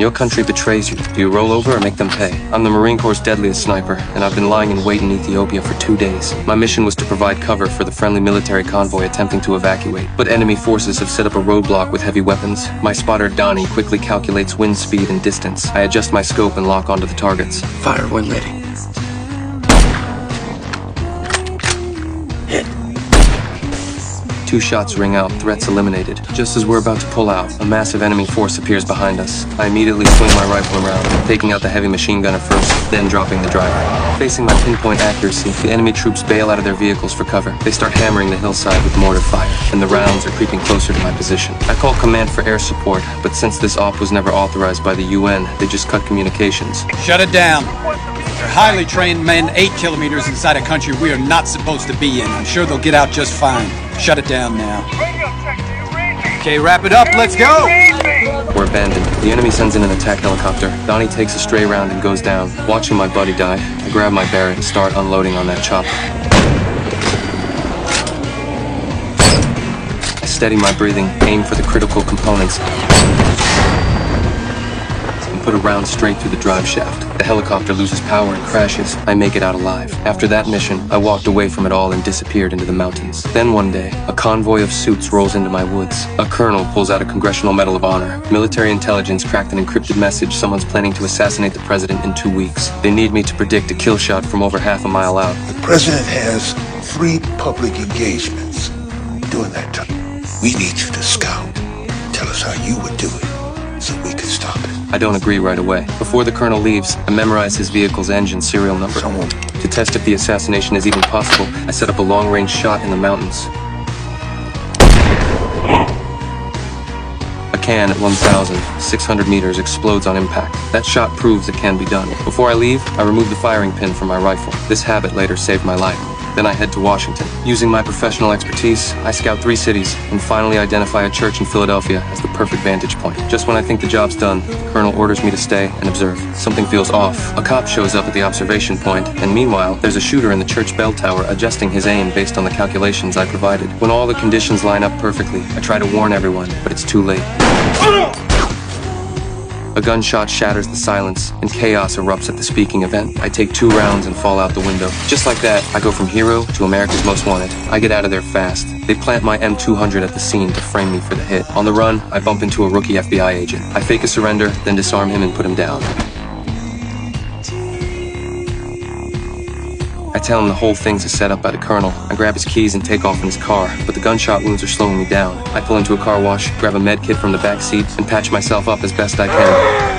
Your country betrays you. Do you roll over or make them pay? I'm the Marine Corps' deadliest sniper, and I've been lying in wait in Ethiopia for 2 days. My mission was to provide cover for the friendly military convoy attempting to evacuate, but enemy forces have set up a roadblock with heavy weapons. My spotter, Donnie, quickly calculates wind speed and distance. I adjust my scope and lock onto the targets. Fire when ready. Hit. 2 shots ring out, threats eliminated. Just as we're about to pull out, a massive enemy force appears behind us. I immediately swing my rifle around, taking out the heavy machine gunner first, then dropping the driver. Facing my pinpoint accuracy, the enemy troops bail out of their vehicles for cover. They start hammering the hillside with mortar fire, and the rounds are creeping closer to my position. I call command for air support, but since this op was never authorized by the UN, they just cut communications. Shut it down. They're highly trained men 8 kilometers inside a country we are not supposed to be in. I'm sure they'll get out just fine. Shut it down now. Okay, wrap it up. Let's go! We're abandoned. The enemy sends in an attack helicopter. Donnie takes a stray round and goes down. Watching my buddy die, I grab my Barrett and start unloading on that chopper. I steady my breathing, aim for the critical components, and put a round straight through the drive shaft. The helicopter loses power and crashes. I make it out alive. After that mission, I walked away from it all and disappeared into the mountains. Then one day, a convoy of suits rolls into my woods. A colonel pulls out a Congressional Medal of Honor. Military intelligence cracked an encrypted message someone's planning to assassinate the president in 2 weeks. They need me to predict a kill shot from over half a mile out. The president has 3 public engagements during that time. We need you to scout. Tell us how you would do it so we can stop it. I don't agree right away. Before the colonel leaves, I memorize his vehicle's engine serial number. To test if the assassination is even possible, I set up a long-range shot in the mountains. A can at 1,600 meters explodes on impact. That shot proves it can be done. Before I leave, I remove the firing pin from my rifle. This habit later saved my life. Then I head to Washington. Using my professional expertise, I scout 3 cities and finally identify a church in Philadelphia as the perfect vantage point. Just when I think the job's done, the colonel orders me to stay and observe. Something feels off. A cop shows up at the observation point, and meanwhile, there's a shooter in the church bell tower adjusting his aim based on the calculations I provided. When all the conditions line up perfectly, I try to warn everyone, but it's too late. A gunshot shatters the silence, and chaos erupts at the speaking event. I take 2 rounds and fall out the window. Just like that, I go from hero to America's Most Wanted. I get out of there fast. They plant my M200 at the scene to frame me for the hit. On the run, I bump into a rookie FBI agent. I fake a surrender, then disarm him and put him down. I tell him the whole thing's a setup by the colonel. I grab his keys and take off in his car, but the gunshot wounds are slowing me down. I pull into a car wash, grab a med kit from the back seat, and patch myself up as best I can.